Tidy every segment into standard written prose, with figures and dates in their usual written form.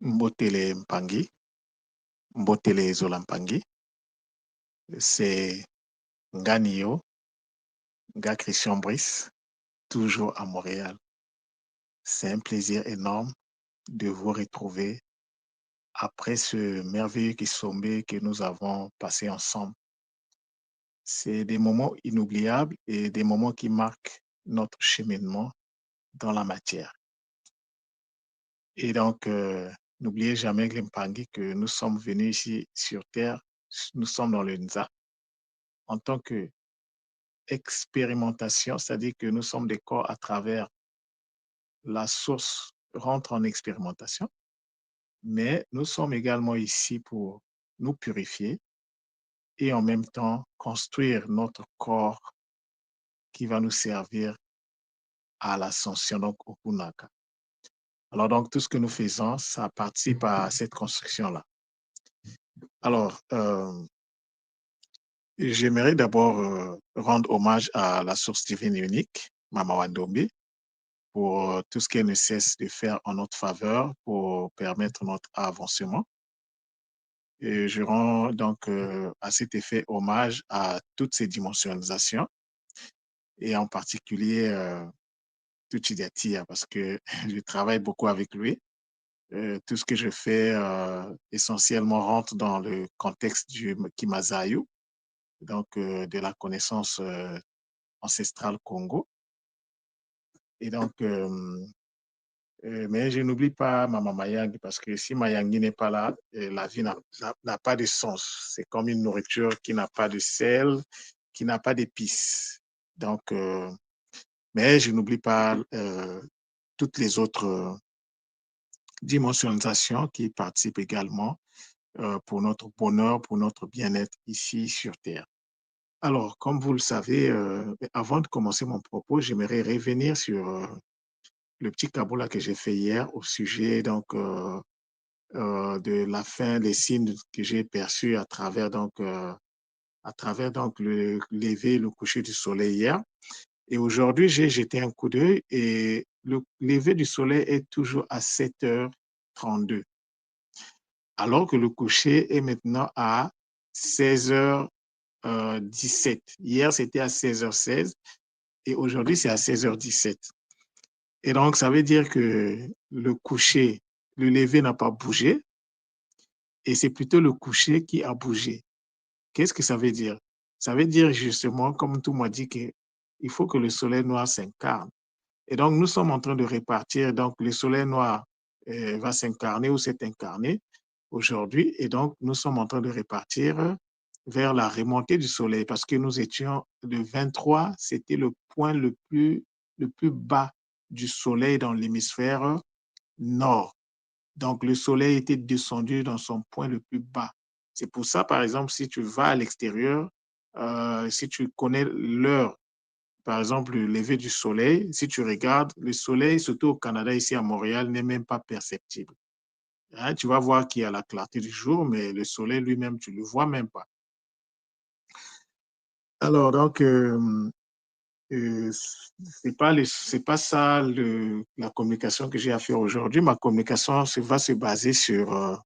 Mbotele Mpangi, Mbotele Zolampangi, c'est Nganio, Nga Christian Brice, toujours à Montréal. C'est un plaisir énorme de vous retrouver après ce merveilleux sommet que nous avons passé ensemble. C'est des moments inoubliables et des moments qui marquent notre cheminement dans la matière. Et donc, n'oubliez jamais, Glempangi, que nous sommes venus ici sur Terre, nous sommes dans le NZA, en tant que expérimentation, c'est-à-dire que nous sommes des corps à travers la source rentre en expérimentation, mais nous sommes également ici pour nous purifier et en même temps construire notre corps qui va nous servir à l'ascension, donc au Punaka. Alors donc, tout ce que nous faisons, ça participe à cette construction-là. Alors, j'aimerais d'abord rendre hommage à la source divine et unique, Mama Wandombi, pour tout ce qu'elle ne cesse de faire en notre faveur pour permettre notre avancement. Et je rends donc à cet effet hommage à toutes ces dimensionisations et en particulier Tuchidiatia parce que je travaille beaucoup avec lui. Tout ce que je fais essentiellement rentre dans le contexte du Kimazayu, donc de la connaissance ancestrale Congo. Et donc, mais je n'oublie pas Mama Mayang parce que si Mayangi n'est pas là, la vie n'a pas de sens. C'est comme une nourriture qui n'a pas de sel, qui n'a pas d'épices. Donc, mais je n'oublie pas toutes les autres dimensionisations qui participent également pour notre bonheur, pour notre bien-être ici sur Terre. Alors, comme vous le savez, avant de commencer mon propos, j'aimerais revenir sur le petit kaboula que j'ai fait hier au sujet donc de la fin des signes que j'ai perçus à travers donc le lever, le coucher du soleil hier. Et aujourd'hui, j'ai jeté un coup d'œil et le lever du soleil est toujours à 7h32, alors que le coucher est maintenant à 16h17. Hier, c'était à 16h16 et aujourd'hui, c'est à 16h17. Et donc, ça veut dire que le coucher, le lever n'a pas bougé et c'est plutôt le coucher qui a bougé. Qu'est-ce que ça veut dire? Ça veut dire justement, comme tout m'a dit, qu'il faut que le soleil noir s'incarne. Et donc, nous sommes en train de répartir. Donc, le soleil noir va s'incarner ou s'est incarné aujourd'hui. Et donc, nous sommes en train de répartir vers la remontée du soleil parce que nous étions le 23, c'était le point le plus bas du soleil dans l'hémisphère nord. Donc, le soleil était descendu dans son point le plus bas. C'est pour ça, par exemple, si tu vas à l'extérieur, si tu connais l'heure, par exemple, le lever du soleil, si tu regardes, le soleil, surtout au Canada, ici à Montréal, n'est même pas perceptible. Hein, tu vas voir qu'il y a la clarté du jour, mais le soleil lui-même, tu ne le vois même pas. Alors, donc, c'est pas ça la communication que j'ai à faire aujourd'hui. Ma communication va se baser sur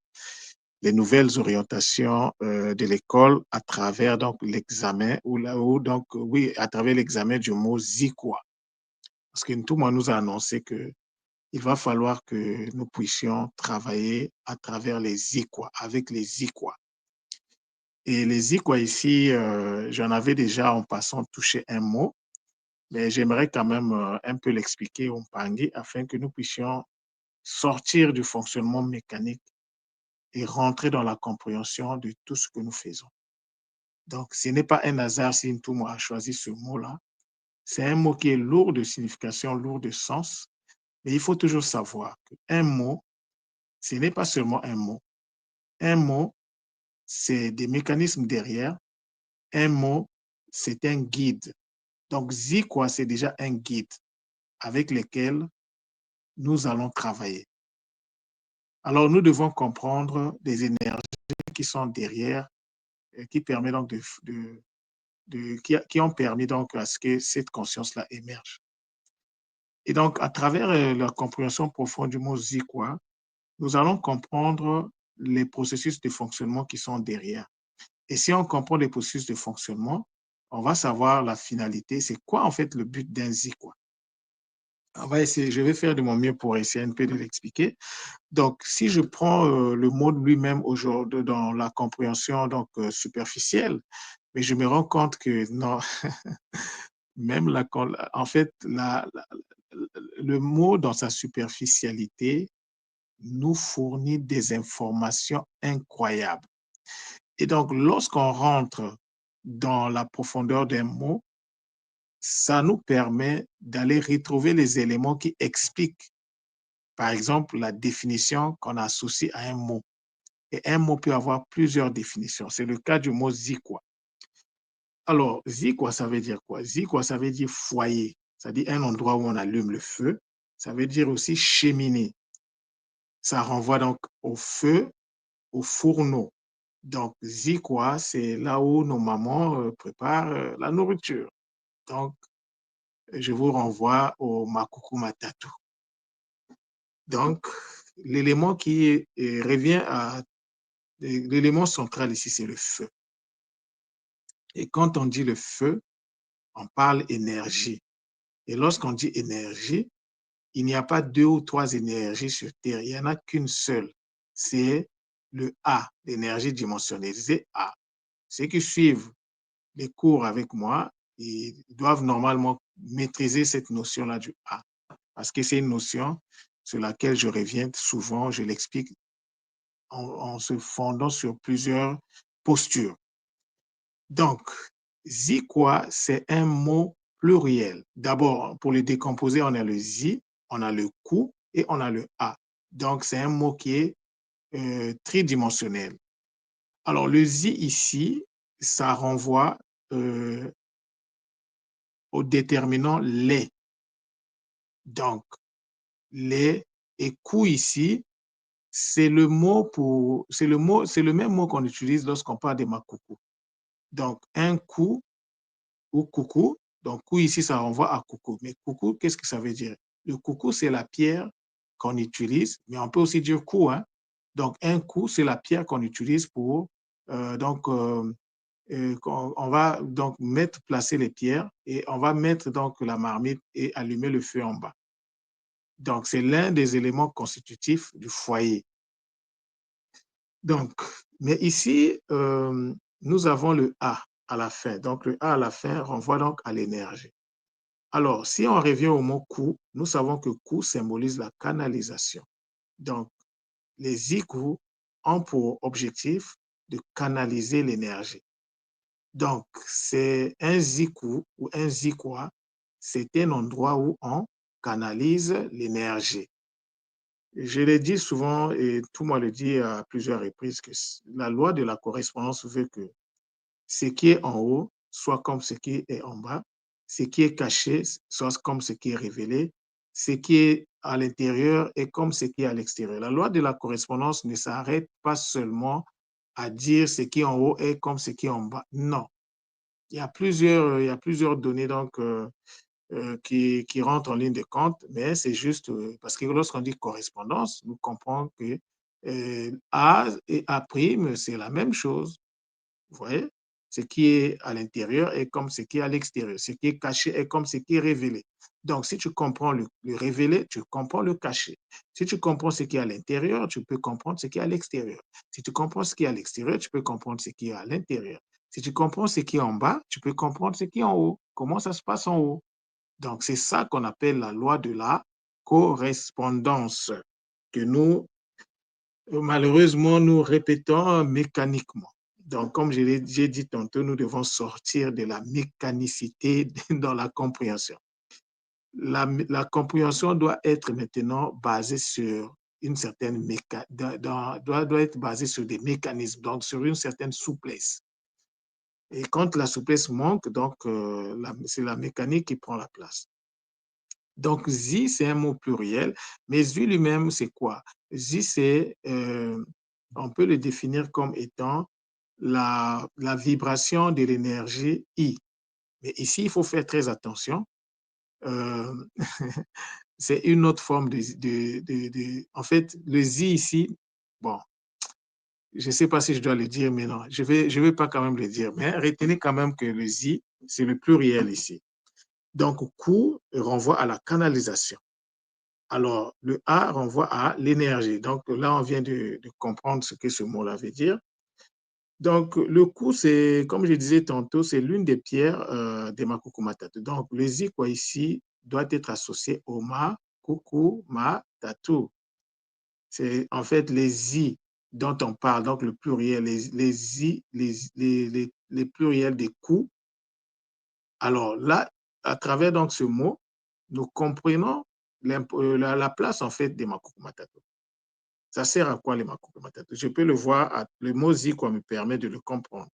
les nouvelles orientations de l'école à travers donc l'examen ou donc oui à travers l'examen du mot Zikwa. Parce que tout le monde nous a annoncé que il va falloir que nous puissions travailler à travers les Zikwa, avec les Zikwa. Et les Zikwa ici, j'en avais déjà en passant touché un mot, mais j'aimerais quand même un peu l'expliquer au Mpangi afin que nous puissions sortir du fonctionnement mécanique et rentrer dans la compréhension de tout ce que nous faisons. Donc, ce n'est pas un hasard si Ntouma a choisi ce mot-là. C'est un mot qui est lourd de signification, lourd de sens, mais il faut toujours savoir qu'un mot, ce n'est pas seulement un mot. Un mot, c'est des mécanismes derrière. Un mot, c'est un guide. Donc, Zikwa, c'est déjà un guide avec lequel nous allons travailler. Alors, nous devons comprendre des énergies qui sont derrière, qui permettent donc qui ont permis donc à ce que cette conscience-là émerge. Et donc, à travers la compréhension profonde du mot Zikwa, nous allons comprendre les processus de fonctionnement qui sont derrière. Et si on comprend les processus de fonctionnement, on va savoir la finalité. C'est quoi en fait le but d'un Z, quoi. On va essayer, je vais faire de mon mieux pour essayer un peu de l'expliquer. Donc, si je prends le mot lui-même aujourd'hui dans la compréhension donc, superficielle, mais je me rends compte que non, même en fait, le mot dans sa superficialité nous fournit des informations incroyables. Et donc, lorsqu'on rentre dans la profondeur d'un mot, ça nous permet d'aller retrouver les éléments qui expliquent, par exemple, la définition qu'on associe à un mot. Et un mot peut avoir plusieurs définitions. C'est le cas du mot zikwa. Alors, zikwa, ça veut dire quoi? Zikwa, ça veut dire foyer, c'est-à-dire un endroit où on allume le feu. Ça veut dire aussi cheminée. Ça renvoie donc au feu, au fourneau. Donc, zikwa, c'est là où nos mamans préparent la nourriture. Donc, je vous renvoie au makuku matatu. Donc, l'élément qui revient à l'élément central ici, c'est le feu. Et quand on dit le feu, on parle énergie. Et lorsqu'on dit énergie, il n'y a pas deux ou trois énergies sur Terre, il n'y en a qu'une seule. C'est le A, l'énergie dimensionnelle, c'est A. Ceux qui suivent les cours avec moi, ils doivent normalement maîtriser cette notion-là du A. Parce que c'est une notion sur laquelle je reviens souvent, je l'explique en se fondant sur plusieurs postures. Donc, zikwa, c'est un mot pluriel. D'abord, pour le décomposer, on a le zi, on a le ku et on a le a. Donc, c'est un mot qui est tridimensionnel. Alors, le zi ici, ça renvoie euh, au déterminant les. Donc, les et ku ici, c'est le mot pour, c'est le même mot qu'on utilise lorsqu'on parle de makuku. Donc, un ku ou coucou. Donc, kou ici, ça renvoie à coucou. Mais coucou, qu'est-ce que ça veut dire? Le coucou, c'est la pierre qu'on utilise, mais on peut aussi dire coup. Hein? Donc, un coup, c'est la pierre qu'on utilise pour. On va donc placer les pierres et on va mettre donc la marmite et allumer le feu en bas. Donc, c'est l'un des éléments constitutifs du foyer. Donc, mais ici, nous avons le A à la fin. Donc, le A à la fin renvoie donc à l'énergie. Alors, si on revient au mot coût, nous savons que coût symbolise la canalisation. Donc, les ICU ont pour objectif de canaliser l'énergie. Donc, c'est un ziku ou un zikwa, c'est un endroit où on canalise l'énergie. Je l'ai dit souvent et tout le monde le dit à plusieurs reprises que la loi de la correspondance veut que ce qui est en haut soit comme ce qui est en bas, ce qui est caché soit comme ce qui est révélé, ce qui est à l'intérieur est comme ce qui est à l'extérieur. La loi de la correspondance ne s'arrête pas seulement à dire ce qui est en haut est comme ce qui est en bas. Non. Il y a plusieurs données donc, qui rentrent en ligne de compte, mais c'est juste parce que lorsqu'on dit correspondance, nous comprenons que A et A', c'est la même chose. Vous voyez? Ce qui est à l'intérieur est comme ce qui est à l'extérieur. Ce qui est caché est comme ce qui est révélé. Donc, si tu comprends le révélé, tu comprends le caché. Si tu comprends ce qui est à l'intérieur, tu peux comprendre ce qui est à l'extérieur. Si tu comprends ce qui est à l'extérieur, tu peux comprendre ce qui est à l'intérieur. Si tu comprends ce qui est en bas, tu peux comprendre ce qui est en haut. Comment ça se passe en haut? Donc, c'est ça qu'on appelle la loi de la correspondance que nous, malheureusement, nous répétons mécaniquement. Donc, comme j'ai dit tantôt, nous devons sortir de la mécanicité dans la compréhension. La compréhension doit être maintenant basée sur une certaine doit être basée sur des mécanismes, donc sur une certaine souplesse. Et quand la souplesse manque, donc c'est la mécanique qui prend la place. Donc, zi, c'est un mot pluriel, mais zi lui-même, c'est quoi? Zi, on peut le définir comme étant la vibration de l'énergie I. Mais ici, il faut faire très attention. Euh, c'est une autre forme en fait, le zi ici, bon, je ne sais pas si je dois le dire, mais non, je vais pas quand même le dire, mais retenez quand même que le zi, c'est le pluriel ici. Donc, ku renvoie à la canalisation. Alors, le a renvoie à l'énergie. Donc, là, on vient de comprendre ce que ce mot-là veut dire. Donc, le ku, c'est, comme je disais tantôt, c'est l'une des pierres des Makuku Matatu. Donc, le zi, quoi, ici, doit être associé au ma, kuku, ma, tatu. C'est en fait les zi dont on parle, donc le pluriel, les zi, les pluriels des ku. Alors là, à travers donc ce mot, nous comprenons la place en fait des Makuku Matatu. Ça sert à quoi les Makuku Matatu? Je peux le voir, le mot zi quoi me permet de le comprendre.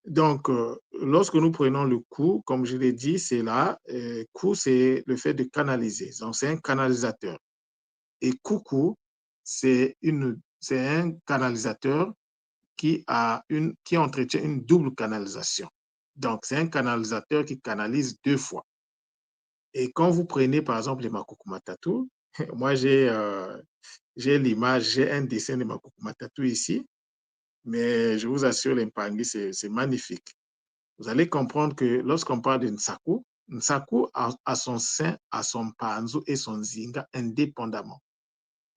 Donc, lorsque nous prenons le ku, comme je l'ai dit, c'est là, ku, c'est le fait de canaliser. Donc, c'est un canalisateur. Et kuku, c'est un canalisateur qui entretient une double canalisation. Donc, c'est un canalisateur qui canalise deux fois. Et quand vous prenez, par exemple, les Makuku Matatu, moi, j'ai l'image, j'ai un dessin de Makuku Matatu ici, mais je vous assure, l'Impangi, c'est magnifique. Vous allez comprendre que lorsqu'on parle de Nsaku, Nsaku a son sein, a son panzu et son zinga indépendamment.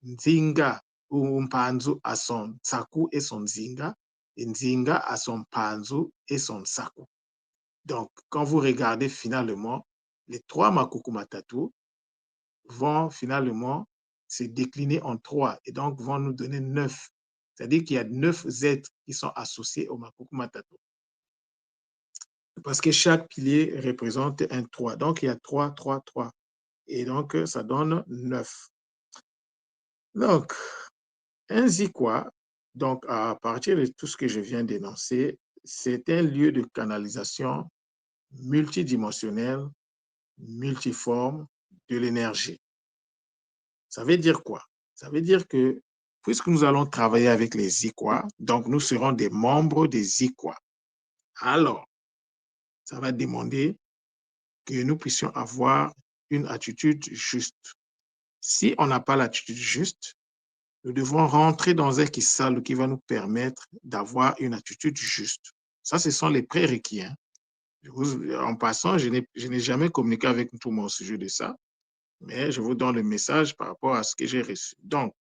Nzinga ou Mpanzu a son Nsaku et son Nzinga, et Nzinga a son Panzu et son Nsaku. Donc, quand vous regardez finalement, les trois Makuku Matatu vont finalement se décliner en trois et donc vont nous donner 9. C'est-à-dire qu'il y a 9 êtres qui sont associés au Makuku Matatu. Parce que chaque pilier représente un 3. Donc, il y a 3, 3, 3. Et donc, ça donne 9. Donc, ainsi quoi, donc à partir de tout ce que je viens d'énoncer, c'est un lieu de canalisation multidimensionnel, multiforme de l'énergie. Ça veut dire quoi? Ça veut dire que puisque nous allons travailler avec les Iquois, donc nous serons des membres des Iquois. Alors, ça va demander que nous puissions avoir une attitude juste. Si on n'a pas l'attitude juste, nous devons rentrer dans un kisal qui va nous permettre d'avoir une attitude juste. Ça, ce sont les prérequis. Hein. En passant, je n'ai jamais communiqué avec tout le monde au sujet de ça, mais je vous donne le message par rapport à ce que j'ai reçu. Donc,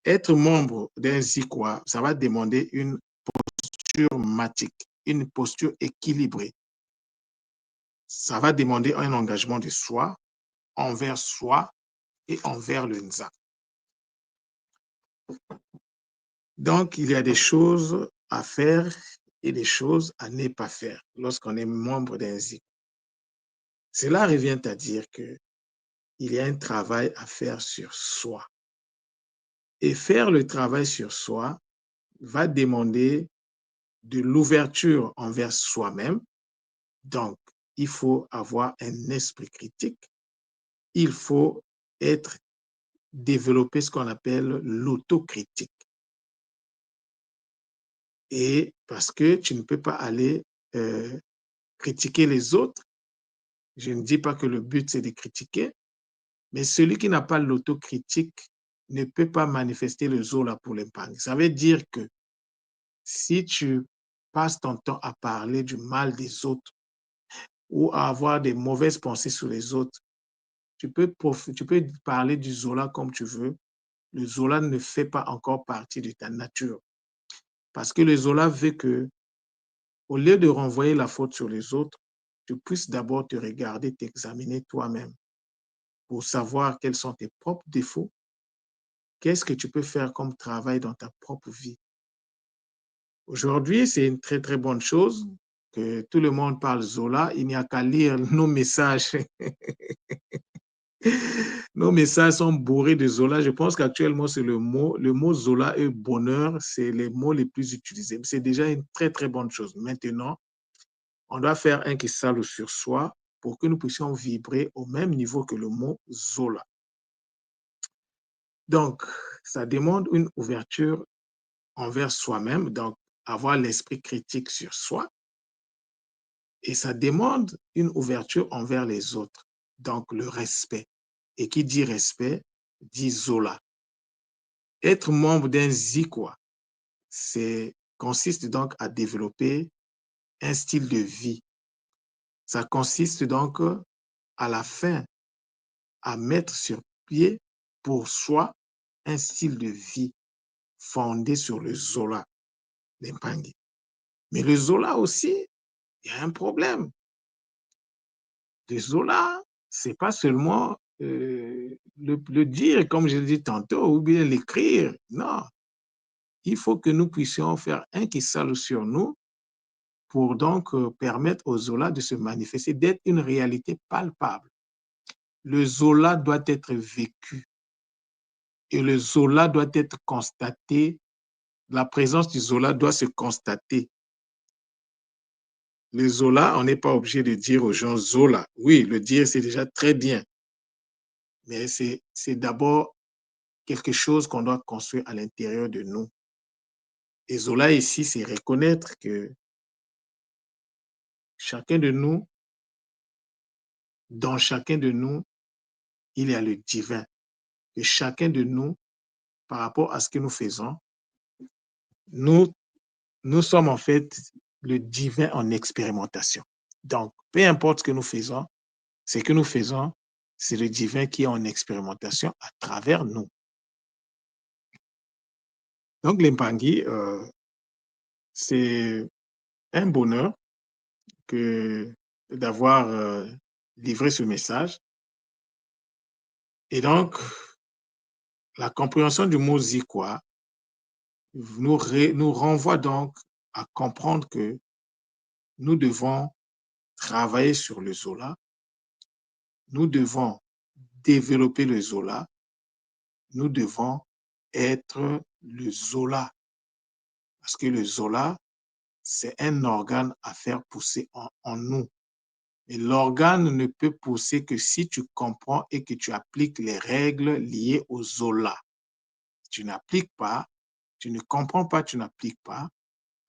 être membre d'un Zikwa, ça va demander une posture matique, une posture équilibrée. Ça va demander un engagement de soi, envers soi et envers le Nza. Donc, il y a des choses à faire et des choses à ne pas faire lorsqu'on est membre d'un ZIC. Cela revient à dire qu'il y a un travail à faire sur soi. Et faire le travail sur soi va demander de l'ouverture envers soi-même. Donc, il faut avoir un esprit critique. Il faut développer ce qu'on appelle l'autocritique. Et parce que tu ne peux pas aller critiquer les autres. Je ne dis pas que le but, c'est de critiquer, mais celui qui n'a pas l'autocritique ne peut pas manifester le zola pour l'épargne. Ça veut dire que si tu passes ton temps à parler du mal des autres ou à avoir des mauvaises pensées sur les autres, tu peux parler du zola comme tu veux. Le zola ne fait pas encore partie de ta nature. Parce que le zola veut que, au lieu de renvoyer la faute sur les autres, tu puisses d'abord te regarder, t'examiner toi-même pour savoir quels sont tes propres défauts, qu'est-ce que tu peux faire comme travail dans ta propre vie. Aujourd'hui, c'est une très, très bonne chose que tout le monde parle Zola. Il n'y a qu'à lire nos messages. Nos messages sont bourrés de Zola. Je pense qu'actuellement, c'est le mot Zola et bonheur, c'est les mots les plus utilisés. C'est déjà une très, très bonne chose. Maintenant, on doit faire un qui salue sur soi pour que nous puissions vibrer au même niveau que le mot Zola. Donc, ça demande une ouverture envers soi-même, donc avoir l'esprit critique sur soi, et ça demande une ouverture envers les autres, donc le respect. Et qui dit respect, dit Zola. Être membre d'un Zikwa, consiste donc à développer un style de vie. Ça consiste donc à la fin à mettre sur pied pour soi un style de vie fondé sur le Zola, l'Impangi. Mais le Zola aussi, il y a un problème. Le Zola, c'est pas seulement le dire, comme je l'ai dit tantôt, ou bien l'écrire. Non, il faut que nous puissions faire un qui s'allume sur nous pour donc permettre au Zola de se manifester, d'être une réalité palpable. Le Zola doit être vécu et le Zola doit être constaté. La présence du Zola doit se constater. Le Zola, on n'est pas obligé de dire aux gens Zola. Oui, le dire, c'est déjà très bien. Mais c'est d'abord quelque chose qu'on doit construire à l'intérieur de nous. Et Zola ici, c'est reconnaître que chacun de nous, dans chacun de nous, il y a le divin. Et chacun de nous, par rapport à ce que nous faisons, nous, nous sommes en fait le divin en expérimentation. Donc, peu importe ce que nous faisons, ce que nous faisons, c'est le divin qui est en expérimentation à travers nous. Donc, l'Impangi, c'est un bonheur d'avoir livré ce message. Et donc, la compréhension du mot Zikwa nous renvoie donc à comprendre que nous devons travailler sur le Zola, nous devons développer le Zola, nous devons être le Zola. Parce que le Zola, c'est un organe à faire pousser en nous. Et l'organe ne peut pousser que si tu comprends et que tu appliques les règles liées au Zola. Si tu n'appliques pas, tu ne comprends pas, tu n'appliques pas,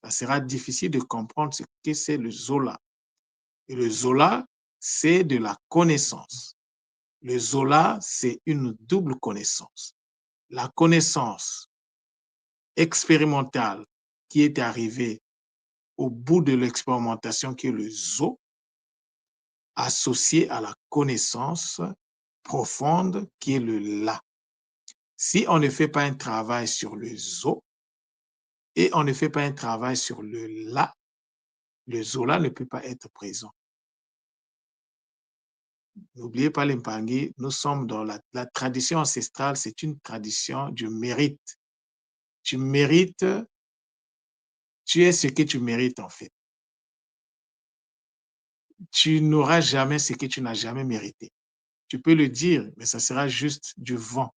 ça sera difficile de comprendre ce que c'est le Zola. Et le Zola, c'est de la connaissance. Le Zola, c'est une double connaissance. La connaissance expérimentale qui est arrivée au bout de l'expérimentation, qui est le Zo, associée à la connaissance profonde qui est le La. Si on ne fait pas un travail sur le Zo et on ne fait pas un travail sur le La, le Zola ne peut pas être présent. N'oubliez pas l'Impangi, nous sommes dans la tradition ancestrale, c'est une tradition du mérite. Tu mérites, tu es ce que tu mérites en fait. Tu n'auras jamais ce que tu n'as jamais mérité. Tu peux le dire, mais ça sera juste du vent.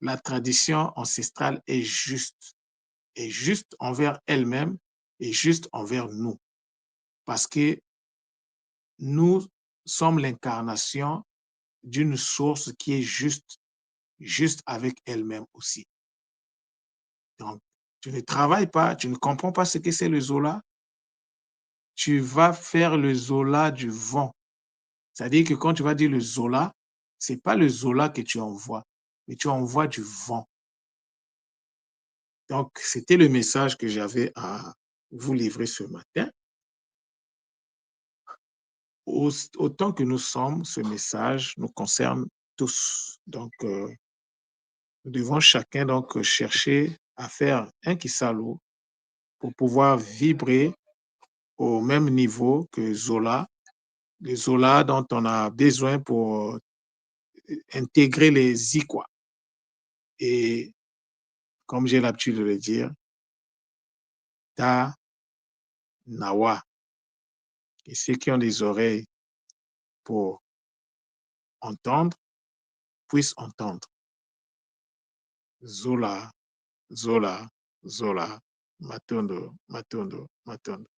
La tradition ancestrale est juste envers elle-même et juste envers nous. Parce que nous sommes l'incarnation d'une source qui est juste avec elle-même aussi. Donc, tu ne travailles pas, tu ne comprends pas ce que c'est le Zola, tu vas faire le Zola du vent. C'est-à-dire que quand tu vas dire le Zola, ce n'est pas le Zola que tu envoies, mais tu envoies du vent. Donc, c'était le message que j'avais à vous livrer ce matin. Autant que nous sommes, ce message nous concerne tous. Donc, nous devons chacun donc chercher à faire un Kisalo pour pouvoir vibrer au même niveau que Zola, le Zola dont on a besoin pour intégrer les Ikwa. Et comme j'ai l'habitude de le dire, Ta Nawa. Et ceux qui ont des oreilles pour entendre, puissent entendre. Zola, Zola, Zola, Matondo, Matondo, Matondo.